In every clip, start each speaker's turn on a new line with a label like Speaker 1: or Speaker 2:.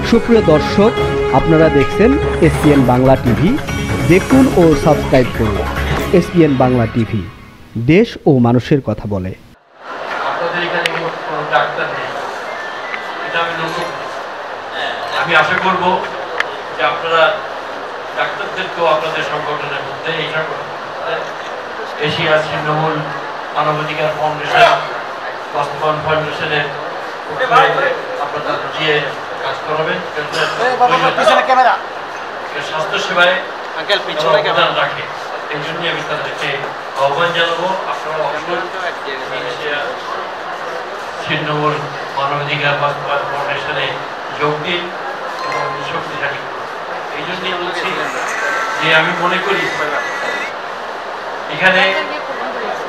Speaker 1: সুপ্রিয় দর্শক, আপনারা দেখছেন এসপিএন বাংলা টিভি। দেখুন ও সাবস্ক্রাইব করুন এসপিএন বাংলা টিভি, দেশ ও মানুষের কথা বলে।
Speaker 2: আপনাদের এখানে কোনো ডাক্তার নেই, এটা আমি নতুন। আমি আশা করব যে আপনারা ডাক্তারদেরকেও আপনাদের সংগঠনের মধ্যে এই এশিয়া তৃণমূল মানবাধিকার ফাউন্ডেশন, বাস্তবায়ন ফাউন্ডেশনের আপনারা দিয়ে কাজ করাবেন, স্বাস্থ্য সেবায় অবদান রাখে। এই জন্যই আমি তাদেরকে আহ্বান জানাবো, আপনারা অবশ্যই তৃণমূল মানবাধিকার বাস্তবায়ন ফাউন্ডেশনে যোগ দিন এবং শক্তিশালী। এই জন্যই বলছি যে আমি মনে করি এখানে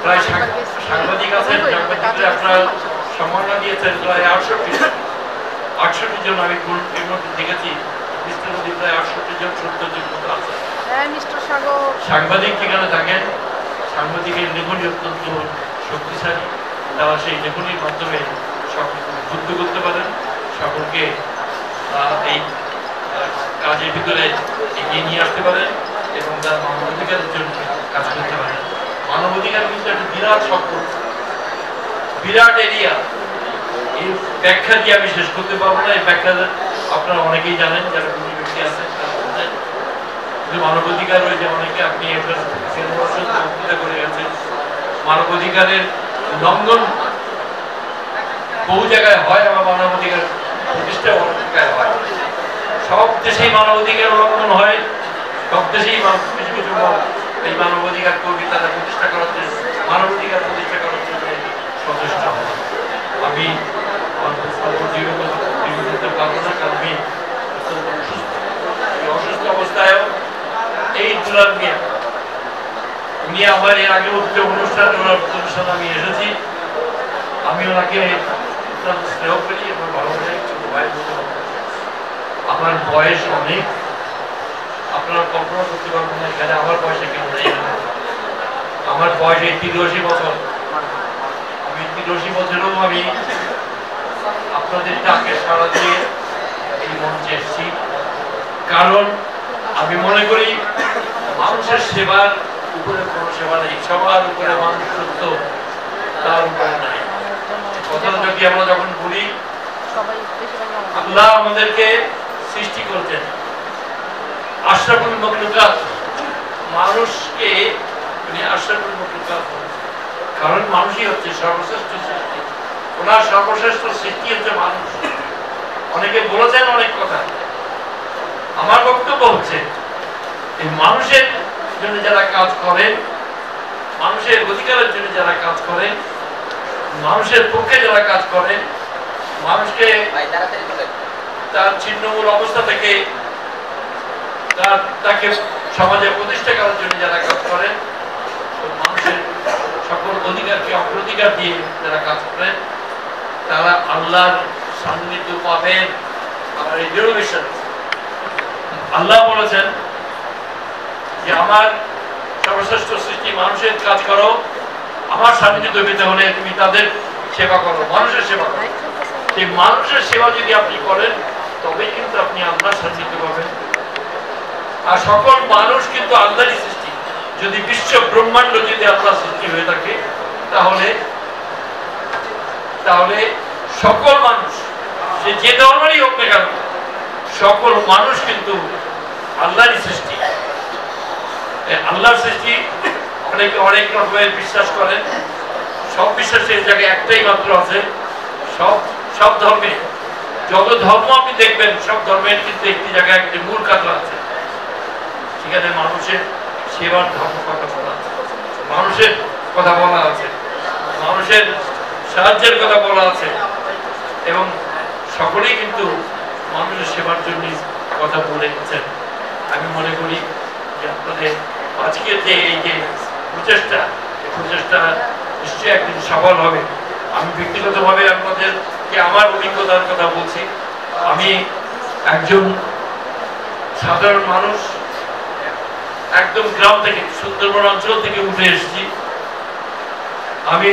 Speaker 2: প্রায় সাংবাদিক আছেন, সাংবাদিকরা আপনারা সম্মাননা দিয়েছেন প্রায় 68 জন। আমি দেখেছি প্রায় 68 জন 70 জন মতো আছে সাংবাদিক যেখানে থাকেন। সাংবাদিকের লেখনী অত্যন্ত শক্তিশালী, তারা সেই লেখনীর মাধ্যমে সকলকে যুদ্ধ করতে পারেন, সকলকে এই কাজের ভিতরে এগিয়ে নিয়ে আসতে পারেন এবং তারা মানবাধিকারের জন্য কাজ করতে পারেন। মানবাধিকার কিন্তু একটা বিরাট সম্পদ, বিরাট এরিয়া। এই ব্যাখ্যা দিয়ে আমি শেষ করতে পারবো না। এই ব্যাখ্যা আপনারা অনেকেই জানেন, যারা কোনো ব্যক্তি আছেন কিন্তু মানবাধিকার রয়েছে অনেকে। আপনি বক্তৃতা করে গেছেন, মানবাধিকারের লঙ্ঘন বহু জায়গায় হয়, আবার মানবাধিকার প্রতিষ্ঠা অনেক জায়গায় হয়। সব দেশেই মানবাধিকার লঙ্ঘন হয়, সব দেশেই কিছু কিছু এই মানবাধিকার কর্মী তারা প্রতিষ্ঠা করার জন্য, মানবাধিকার প্রতিষ্ঠা করার জন্য সচেষ্ট হয়। আমি অসুস্থ অবস্থায় এই দুলাল মিয়া, উনি আমার এর আগে অনুষ্ঠান আমি এসেছি। আমি ওনাকে স্নেহ করি এবং ভালো ছোট ভাই। আমার বয়স অনেক, আপনারা কল্পনা করতে পারবেন না এখানে আমার বয়সে কেউ নেই। আমার বয়স 83 বছর। আমি 83 বছরেও আমি আপনাদের ডাকে সাড়া দিয়ে এই মঞ্চে এসেছি, কারণ আমি মনে করি মানুষের সেবার উপরে কোনো সেবা নেই, সবার উপরে মানুষ সত্য, তার উপরে নাই। কথাটা যদি আমরা যখন বলি, আল্লাহ আমাদেরকে সৃষ্টি করছেন আশরাফুল মাখলুকাত, মানুষকে উনি আশরাফুল মাখলুকাত, কারণ মানুষই হচ্ছে সর্বশ্রেষ্ঠ সৃষ্টি। ওনার সর্বশ্রেষ্ঠ সৃষ্টি হচ্ছে মানুষ। অনেকে বলেছেন অনেক কথা, আমার বক্তব্য হচ্ছে এই মানুষের জন্য যারা কাজ করেন, মানুষের অধিকারের জন্য যারা কাজ করেন, মানুষের পক্ষে যারা কাজ করেন, মানুষকে তার ছিন্নমূল অবস্থা থেকে তাকে সমাজে প্রতিষ্ঠা করার জন্য যারা কাজ করেন, মানুষের সকল অধিকারকে অগ্রাধিকার দিয়ে যারা কাজ করেন, তারা আল্লাহর সান্নিধ্য পাবেন। আমার এই দৃঢ় বিশ্বাস। আল্লাহ বলেছেন যে আমার সর্বশ্রেষ্ঠ সৃষ্টি মানুষের কাজ করো, আমার সান্নিধ্য পেতে হলে তুমি তাদের সেবা করো, মানুষের সেবা করো। সেই মানুষের সেবা যদি আপনি করেন তবেই কিন্তু আপনি আল্লাহর সান্নিধ্য পাবেন। আর সকল মানুষ কিন্তু আল্লাহরই সৃষ্টি। যদি বিশ্ব ব্রহ্মাণ্ড যদি আল্লাহর সৃষ্টি হয়ে থাকে, তাহলে সকল মানুষ, সে যে ধর্মেরই হোক না কেন, সকল মানুষ কিন্তু আল্লাহরই সৃষ্টি। আল্লাহর সৃষ্টি অনেকে অনেক রকমের বিশ্বাস করেন। সব বিশ্বাসের জায়গায় একটাই মাত্র আছে, সব ধর্মে, যত ধর্ম আপনি দেখবেন সব ধর্মের কিন্তু একটি জায়গায় একটি মূল কথা আছে, সেখানে মানুষের সেবার ধর্ম কথা বলা আছে, মানুষের কথা বলা আছে, মানুষের সাহায্যের কথা বলা আছে, এবং সকলেই কিন্তু মানুষের সেবার জন্য কথা বলে গেছেন। আমি মনে করি যে আপনাদের আজকের যে এই যে প্রচেষ্টা নিশ্চয়ই একদিন সফল হবে। আমি ব্যক্তিগতভাবে আপনাদেরকে আমার অভিজ্ঞতার কথা বলছি। আমি একজন সাধারণ মানুষ, একদম গ্রাম থেকে, সুন্দরবন অঞ্চল থেকে উঠে এসেছি। আমি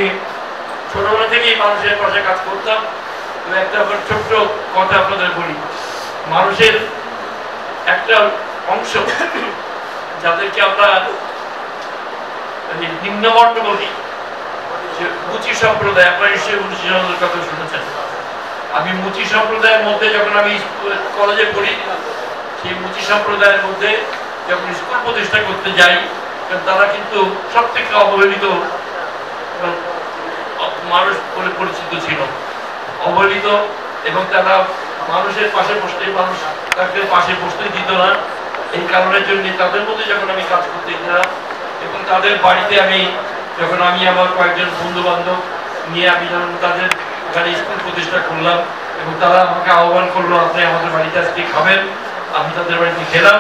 Speaker 2: ছোটবেলা থেকেই মানুষের পাশে কাজ করতাম একটা ছোট্ট কথা আপনাদের বলি। মানুষের একটা অংশ যাদেরকে আমরা নিম্নবর্ণ বলি, মুচি সম্প্রদায়, আপনারা নিশ্চয়ই মুচি সম্প্রদায়ের কথা শুনেছেন। আমি মুচি সম্প্রদায়ের মধ্যে যখন আমি কলেজে পড়ি, সেই মুচি সম্প্রদায়ের মধ্যে যখন স্কুল প্রতিষ্ঠা করতে যাই, তারা কিন্তু সব থেকে অবহেলিত মানুষ বলে পরিচিত ছিল, অবহেলিত। এবং তারা মানুষের পাশে বসতে, মানুষ তাকে পাশে বসতে দিত না। এই কারণের জন্য তাদের মধ্যে যখন আমি কাজ করতে গেলাম এবং তাদের বাড়িতে যখন আমি আমার কয়েকজন বন্ধু বান্ধব নিয়ে আমি যখন তাদের এখানে স্কুল প্রতিষ্ঠা করলাম এবং তারা আমাকে আহ্বান করলো, আপনি আমাদের বাড়িতে আজকে খাবেন। আমি তাদের বাড়িতে খেলাম।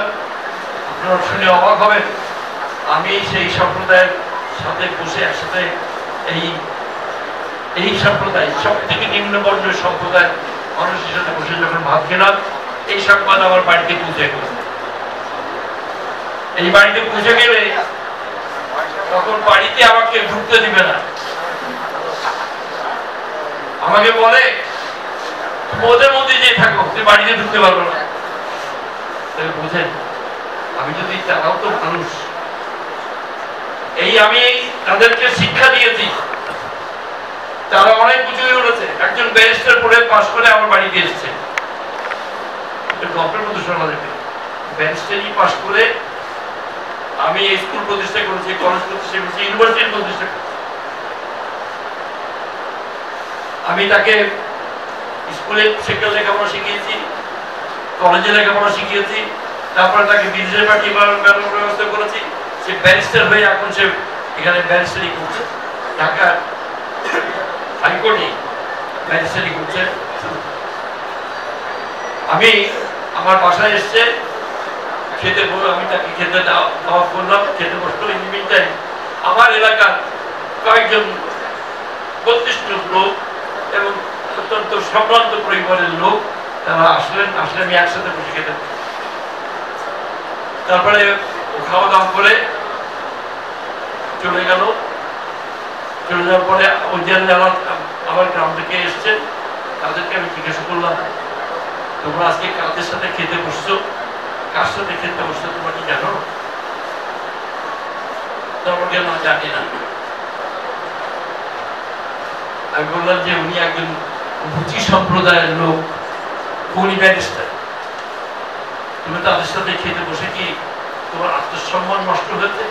Speaker 2: আপনারা শুনে অবাক হবেন, আমি সেই সম্প্রদায়ের সাথে বসে একসাথে এই সম্প্রদায় সব থেকে নিম্নবর্ণের সম্প্রদায় মানুষের সাথে বসে যখন ভাত খেলাম, এই সংবাদ আমার বাড়িতে পৌঁছে গেল। এই বাড়িতে পৌঁছে গেলে তখন বাড়িতে আমাকে ঢুকতে দিবে না, আমাকে বলে ওদের মধ্যে যে থাকো, তুই বাড়িতে ঢুকতে পারবো না। বুঝেন, আমি যদি, তারাও তো মানুষ। আমি তাদেরকে শিক্ষা দিয়েছি, তারা অনেক কিছুই উঠেছে। একজন ব্যারিস্টার পড়ে পাশ করে আমার বাড়িতে এসেছে, গল্পের মধ্যে শোনা যাবে। ব্যারিস্টারি পাশ করে আমি স্কুল প্রতিষ্ঠা করেছি, কলেজ প্রতিষ্ঠা করেছি, ইউনিভার্সিটি প্রতিষ্ঠা করেছি। আমি তাকে স্কুলে লেখাপড়া শিখিয়েছি, কলেজে লেখাপড়া শিখিয়েছি, তারপরে তাকে বিদেশে পাঠিয়ে ব্যবস্থা করেছি। সে ব্যারিস্টার হয়ে এখন সে এখানে ব্যারিস্টারি করছে, ঢাকা হাইকোর্টে ব্যারিস্টারি করছে। আমি আমার বাসায় এসছে খেতে, আমি তাকে খেতে দাওয়াত করলাম, খেতে বসলো। ইনমিনটাইম আমার এলাকার কয়েকজন প্রতিষ্ঠিত লোক এবং অত্যন্ত সম্ভ্রান্ত পরিবারের লোক তারা আসলেন। আমি একসাথে বসে খেতে, তারপরে খাওয়া দাওয়া করে চলে গেল। চলে যাওয়ার পরে ওই যারা আমার গ্রাম থেকে এসছে তাদেরকে আমি জিজ্ঞাসা করলাম, তোমরা আজকে কাদের সাথে খেতে বসছো, কার সাথে খেতে বসছো তোমরা কি জানো? তোমাকে না, জানি না। আমি বললাম যে উনি একজন মুচি সম্প্রদায়ের লোক, উনি ব্যারিস্টার। তুমি তাদের সাথে খেতে বসে কি তোমার আত্মসম্মান নষ্ট হয়েছে,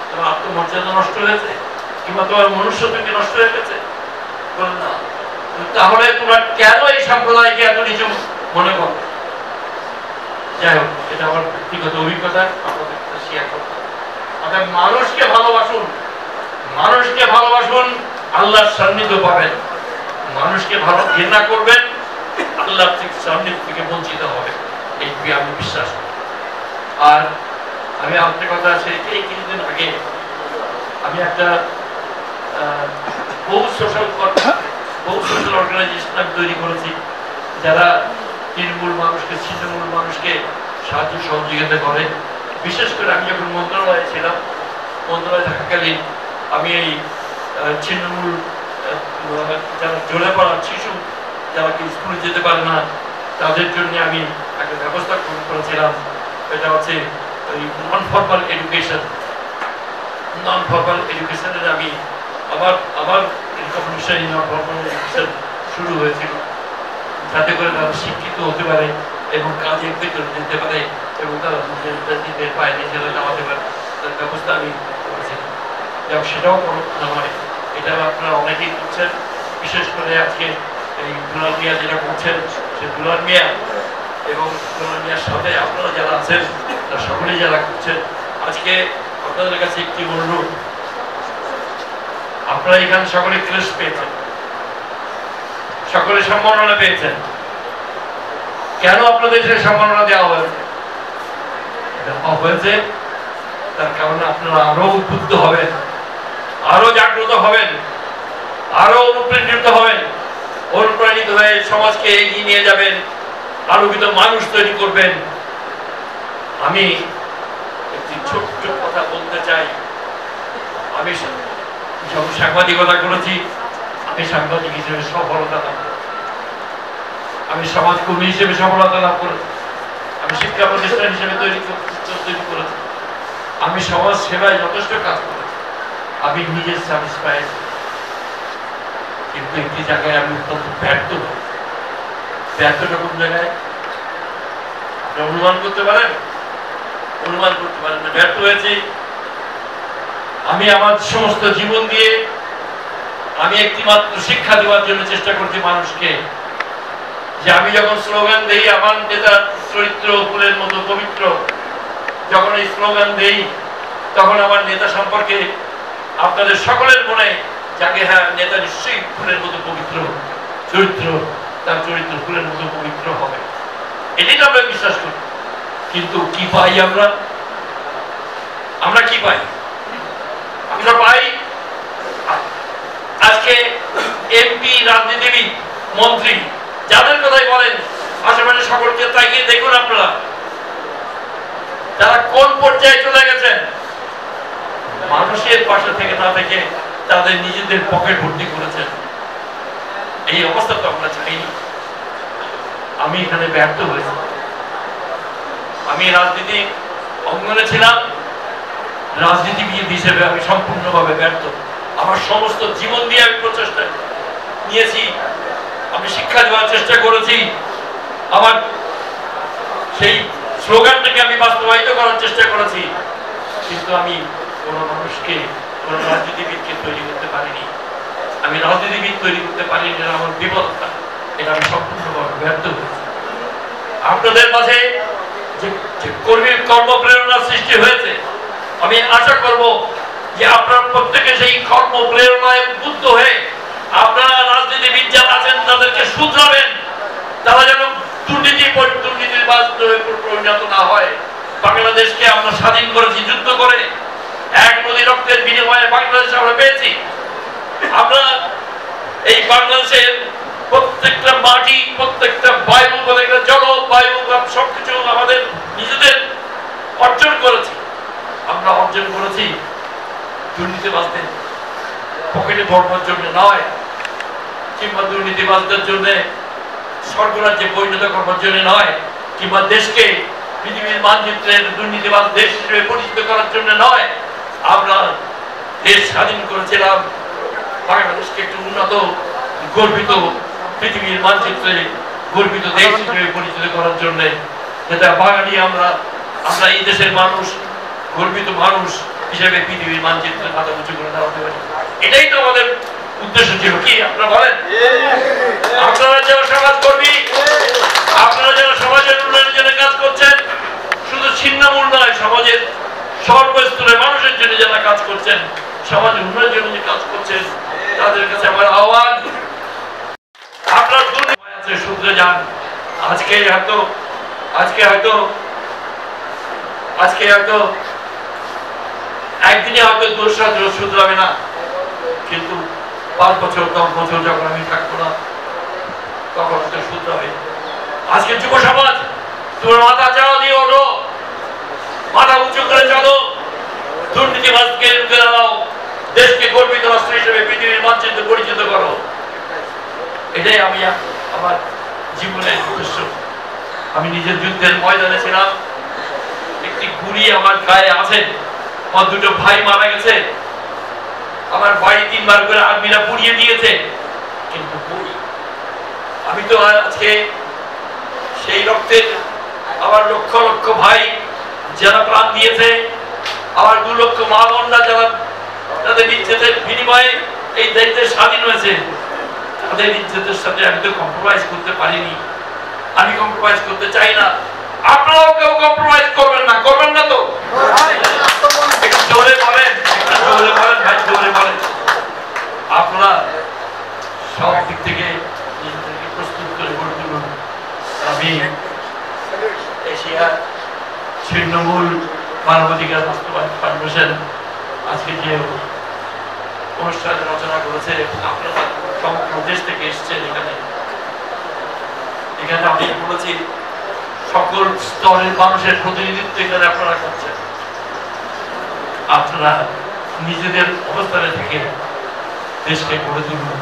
Speaker 2: তোমার আত্মমর্যাদা নষ্ট হয়েছে, কিংবা তোমার মনুষ্যত্বকে নষ্ট হয়ে গেছে? বলে না। তাহলে তোমরা কেন এই সম্প্রদায়কে এত নিচু মনে করো? যাই হোক, এটা আমার ব্যক্তিগত অভিজ্ঞতা, আপনাদের সাথে শেয়ার করতে। অর্থাৎ মানুষকে ভালোবাসুন, মানুষকে ভালোবাসুন, আল্লাহর সান্নিধ্য পাবেন। মানুষকে ভালো ঘৃণা করবেন, আল্লাহর সান্নিধ্য থেকে বঞ্চিত হবে, এই আমি বিশ্বাস করি। আর আমি আরেকটা কথা আছে, এই কিছুদিন আগে আমি একটা বহু সোশ্যাল অর্গানাইজেশন তৈরি করেছি, যারা তৃণমূল মানুষকে সাহায্য সহযোগিতা করে। বিশেষ করে আমি যখন মন্ত্রণালয়ে ছিলাম, মন্ত্রণালয়ে থাকাকালীন আমি এই তৃণমূল যারা জ্বলে পড়া শিশু, যারা কি স্কুলে যেতে পারে না, তাদের জন্য আমি একটা ব্যবস্থা করেছিলাম। এটা হচ্ছে নন ফর্মাল এডুকেশনের আমি আমার রিকমেন্ডেশন নন ফর্মাল এডুকেশন শুরু হয়েছিল, যাতে করে তারা শিক্ষিত হতে পারে এবং কাজে বেতন দিতে পারে এবং তারা নিজেদের পায়ে নিজেরা নামাতে পারে, তার ব্যবস্থা আমি করেছিলাম। এবং সেটাও কোনো কথা নয়, এটা আপনারা অনেকেই করছেন। বিশেষ করে আজকে এই দুলাল মিয়া যেটা করছেন, সে দুলাল মিয়া এবং দুলাল মিয়ার সাথে আপনারা যারা আছেন তারা সকলেই যারা করছেন, আজকে আপনাদের কাছে একটি অনুরোধ, আপনারা এখানে সকলে ক্রেস্ট পেয়েছেন, সকলে সম্মাননা পেয়েছেন। কেন আপনাদের সে সম্মাননা দেওয়া হয়েছে? তার কারণে আপনারা আরো উদ্বুদ্ধ হবেন, আরো জাগ্রত হবেন, আরো অনুপ্রাণিত হবেন, অনুপ্রাণিত হয়ে সমাজকে এগিয়ে নিয়ে যাবেন, আলোকিত মানুষ তৈরি করবেন। আমি একটি ছোট্ট কথা বলতে চাই। আমি যখন সাংবাদিকতা করেছি, আমি সাংবাদিক হিসেবে সফলতা আমি সমাজকর্মী হিসেবে সফলতা লাভ করেছি, আমি শিক্ষা প্রতিষ্ঠান হিসেবে তৈরি করেছি, আমি সমাজ সেবায় যথেষ্ট কাজ করেছি, আমি নিজের স্যাটিসফাইড। কিন্তু একটি জায়গায় আমি অত্যন্ত ব্যর্থ হই। ব্যর্থটা কোন জায়গায় আপনি অনুমান করতে পারেন? অনুমান করতে পারেন না। ব্যর্থ হয়েছি আমি আমার সমস্ত জীবন দিয়ে। আমি একটি মাত্র শিক্ষা দেওয়ার জন্য চেষ্টা করছি মানুষকে, যে আমি যখন স্লোগান দেই আমার নেতার চরিত্র ফুলের মতো পবিত্র, যখন এই স্লোগান দেই তখন আমার নেতা সম্পর্কে আপনাদের সকলের মনে জাগে, হ্যাঁ নেতা নিশ্চয়ই ফুলের মতো পবিত্র চরিত্র, তার চরিত্র ফুলের মতো পবিত্র হবে, এটাই তো আমরা বিশ্বাস করি। কিন্তু কি পাই আমরা? আমরা কি পাই? আমরা পাই আজকে এমপি, রাজনীতিবিদ, মন্ত্রী যাদের কথাই বলেন, আশেপাশে সকলকে তাকিয়ে দেখুন আপনারা, তারা কোন পর্যায়ে চলে গেছেন। মানুষের পাশে থেকে না থেকে তাদের নিজেদের পকেট ভর্তি করেছেন। এই অবস্থা তো আমরা চাইনি। আমি এখানে ব্যর্থ হয়েছি। আমি রাজনীতি অঙ্গনে ছিলাম, রাজনীতিবিদ হিসেবে আমি সম্পূর্ণভাবে ব্যর্থ। আমার সমস্ত জীবন দিয়ে আমি প্রচেষ্টা নিয়েছি, আমি শিক্ষা দেওয়ার চেষ্টা করেছি, আমার সেই স্লোগানটাকে আমি বাস্তবায়িত করার চেষ্টা করেছি, কিন্তু আমি কোনো মানুষকে, কোনো রাজনীতিবিদকে তৈরি করতে পারিনি। আমি রাজনীতিবিদ তৈরি করতে পারিনি, এটা আমার বিপদটা, এটা আমি সম্পূর্ণভাবে ব্যর্থ হয়েছি। আপনাদের মাঝে যে কর্মীর কর্মপ্রেরণা সৃষ্টি হয়েছে, আমি আশা করব যে আপনারা প্রত্যেকে সেই কর্মপ্রেরণায় উদ্বুদ্ধ হয়ে আপনারা রাজনীতিবিদ যারা আছেন তাদেরকে শুধরাবেন, তারা যেন দুর্নীতির বাস্তবে পরিণত না হয়। বাংলাদেশকে আমরা স্বাধীন করেছি যুদ্ধ করে, এক নদী রক্তের বিনিময়ে বাংলাদেশ আমরা পেয়েছি। আমরা এই বাংলাদেশের প্রত্যেকটা মাটি, প্রত্যেকটা বায়ু, প্রত্যেকটা জলবায়ু সবকিছু আমাদের নিজেদের অর্জন করেছি। আমরা অর্জন করেছি দুর্নীতিবাজদের পকেটে ভরবার জন্য নয়, কিংবা দুর্নীতিবাজদের জন্য স্বর্গরাজ্যে পরিণত করবার জন্য নয়, কিংবা দেশকে পৃথিবীর মানচিত্রের দুর্নীতিবাজ দেশ হিসেবে পরিচিত করার জন্য নয়। আমরা দেশ স্বাধীন করেছিলাম বাংলাদেশকে একটি উন্নত, গর্বিত, পৃথিবীর মানচিত্রে গর্বিত দেশ হিসেবে পরিচিত করার জন্য, যেটা বাঙালি আমরা এই দেশের মানুষ, গর্বিত মানুষ হিসেবে পৃথিবীর মানচিত্রে মাথা উঁচু করে দাঁড়াতে পারি। এটাই তো আমাদের উদ্দেশ্য ছিল। কি আপনারা বলেন? আপনারা যারা সমাজকর্মী, আপনারা যারা সমাজের উন্নয়নের জন্য কাজ করছেন, শুধু ছিন্নমূল নয়, সমাজের সর্বস্তরের মানুষের জন্য যারা কাজ করছেন, সমাজ উন্নয়নের জন্য যে কাজ করছেন, তাদের কাছে আমার আহ্বান, আপনার দুর্নীতি শুধরে যান। আজকে হয়তো একদিনে হয়তো শুধরাবে না, কিন্তু 5 বছর 10 বছর যখন আমি থাকবো না, তখন হয়তো শুধরাবে। আজকে যুব সমাজ, তোমার মাথা চাওয়া দিয়ে ওঠো, মাথা উঁচু করে চলো, দুর্নীতিবাজকে রুখে দাঁড়াও, দেশকে গর্বিত রাষ্ট্র হিসেবে পৃথিবীর মানচিত্রে পরিচিত করো। এটাই আমি আমার জীবনের উদ্দেশ্য। আমি নিজের যুদ্ধের ময়দানে ছিলাম, একটি গুলি আমার গায়ে আছে, আমার 2টো ভাই মারা গেছে, আমার বাড়ি 3 বার করে আর্মিরা পুড়িয়ে দিয়েছে, কিন্তু আমি তো আজকে সেই রক্তের আমার লক্ষ লক্ষ ভাই যারা প্রাণ দিয়েছে, আমার 2 লক্ষ মা বোনরা যারা তাদের ইজ্জতের বিনিময়ে এই দেশ স্বাধীন হয়েছে, তাদের ইজ্জতের সাথে আমি তো কম্প্রোমাইজ করতে পারিনি, আমি কম্প্রোমাইজ করতে চাই না। আপনারাও কেউ কম্প্রোমাইজ করবেন না, করবেন না তো? একটু জোরে বলেন, ভাই জোরে বলেন। আপনারা সব দিক থেকে নিজেদেরকে প্রস্তুত করে গড়ে তুলুন। আমি এশিয়া ছিন্নমূল মানবাধিকার বাস্তবায়ন ফাউন্ডেশন আজকে যে অনুষ্ঠান রচনা করেছে, আপনারা সমগ্র দেশ থেকে এসেছেন এখানে আমি বলেছি সকল স্তরের মানুষের প্রতিনিধিত্ব এখানে আপনারা করছেন। আপনারা নিজেদের অবস্থানে থেকে দেশকে গড়ে তুলুন।